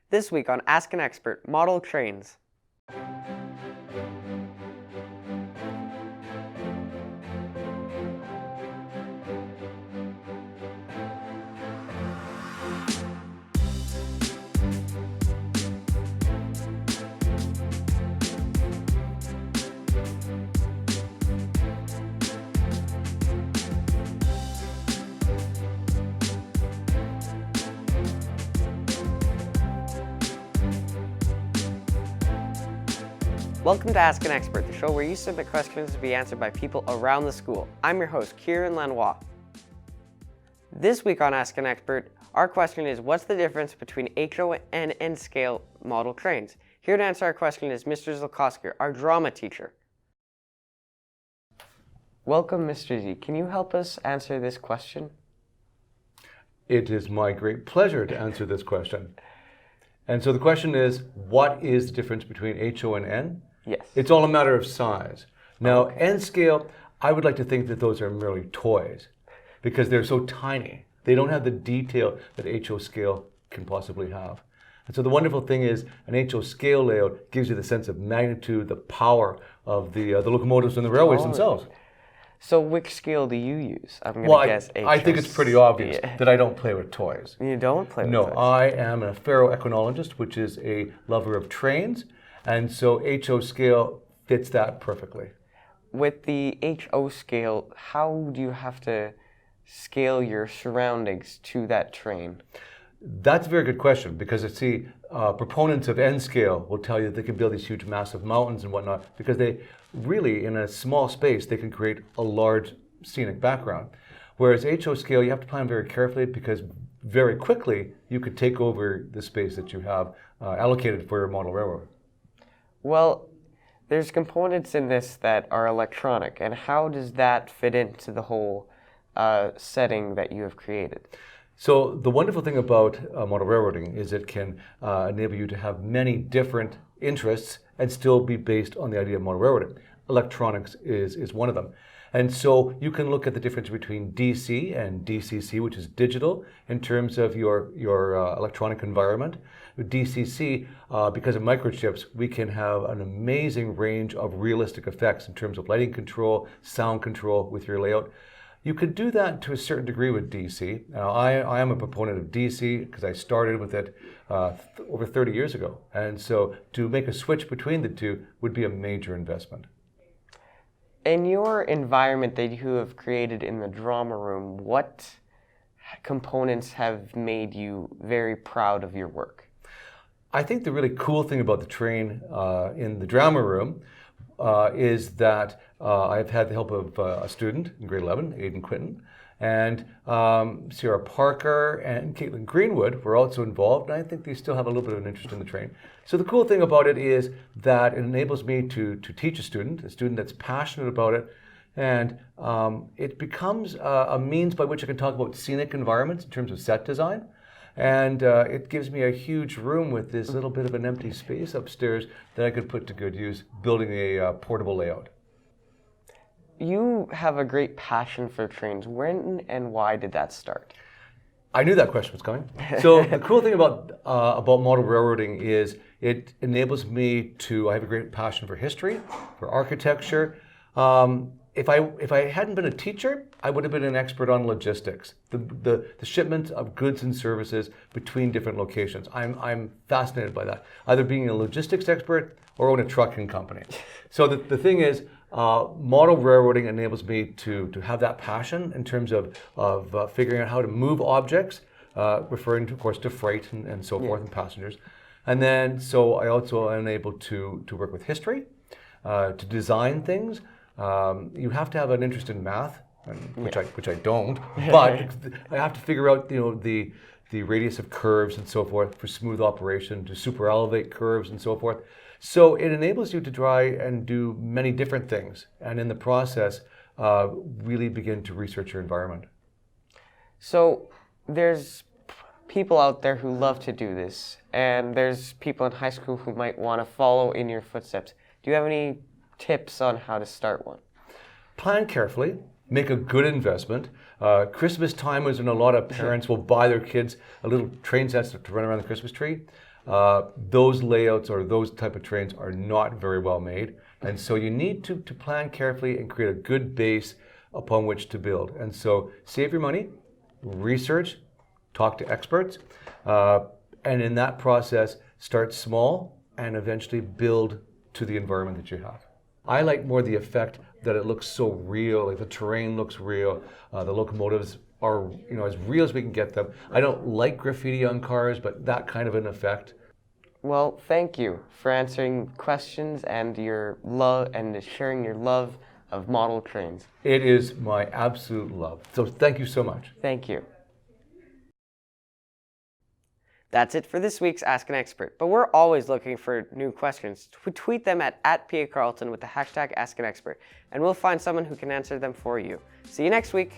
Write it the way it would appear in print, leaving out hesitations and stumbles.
This week on Ask an Expert, model trains. Welcome to Ask an Expert, the show where you submit questions to be answered by people around the school. I'm your host, Kieran Lanois. This week on Ask an Expert, our question is, what's the difference between HO and N-scale model trains? Here to answer our question is Mr. Zulkoskey, our drama teacher. Welcome, Mr. Z. Can you help us answer this question? It is my great pleasure to answer this question. And so the question is, what is the difference between HO and N? Yes. It's all a matter of size. Now, N scale, I would like to think that those are merely toys because they're so tiny. They don't have the detail that HO scale can possibly have. And so the wonderful thing is an HO scale layout gives you the sense of magnitude, the power of the locomotives and the railways themselves. So which scale do you use? I'm going to guess HO. I think it's pretty obvious that I don't play with toys. You don't play with toys? toys? No, I am a ferroequinologist, which is a lover of trains, and so HO scale fits that perfectly. With the HO scale, how do you have to scale your surroundings to that train? That's a very good question because proponents of N scale will tell you that they can build these huge massive mountains and whatnot because they really, in a small space, they can create a large scenic background. Whereas HO scale, you have to plan very carefully because very quickly you could take over the space that you have allocated for your model railroad. Well, there's components in this that are electronic, and how does that fit into the whole setting that you have created? So the wonderful thing about model railroading is it can enable you to have many different interests and still be based on the idea of model railroading. Electronics is one of them. And so you can look at the difference between DC and DCC, which is digital, in terms of your electronic environment. With DCC, because of microchips, we can have an amazing range of realistic effects in terms of lighting control, sound control with your layout. You could do that to a certain degree with DC. Now, I am a proponent of DC because I started with it over 30 years ago. And so to make a switch between the two would be a major investment. In your environment that you have created in the drama room, what components have made you very proud of your work? I think the really cool thing about the train in the drama room is that I've had the help of a student in grade 11, Aidan Quinton, and Sierra Parker and Caitlin Greenwood were also involved, and I think they still have a little bit of an interest in the train. So the cool thing about it is that it enables me to teach a student that's passionate about it, and it becomes a means by which I can talk about scenic environments in terms of set design. And it gives me a huge room with this little bit of an empty space upstairs that I could put to good use, building a portable layout. You have a great passion for trains. When and why did that start? I knew that question was coming. So the cool thing about model railroading is it enables me I have a great passion for history, for architecture. If I hadn't been a teacher, I would have been an expert on logistics, the shipment of goods and services between different locations. I'm fascinated by that, either being a logistics expert or own a trucking company. So the thing is, model railroading enables me to have that passion in terms of figuring out how to move objects, referring, of course, to freight and so forth and passengers. And then, so I also am able to work with history, to design things. You have to have an interest in math, which I don't, but I have to figure out the radius of curves and so forth for smooth operation, to super elevate curves and so forth. So it enables you to try and do many different things, and in the process, really begin to research your environment. So there's people out there who love to do this, and there's people in high school who might want to follow in your footsteps. Do you have any tips on how to start one? Plan carefully. make a good investment. Christmas time is when a lot of parents will buy their kids a little train sets to run around the Christmas tree. Those layouts or those type of trains are not very well made. And so you need to plan carefully and create a good base upon which to build. And so save your money, research, talk to experts, and in that process, start small and eventually build to the environment that you have. I like more the effect that it looks so real, like the terrain looks real, the locomotives are as real as we can get them. I don't like graffiti on cars, but that kind of an effect. Well, thank you for answering questions and your love and sharing your love of model trains. It is my absolute love. So thank you so much. Thank you. That's it for this week's Ask an Expert, but we're always looking for new questions. Tweet them at @PA Carlton with the hashtag Ask an Expert, and we'll find someone who can answer them for you. See you next week.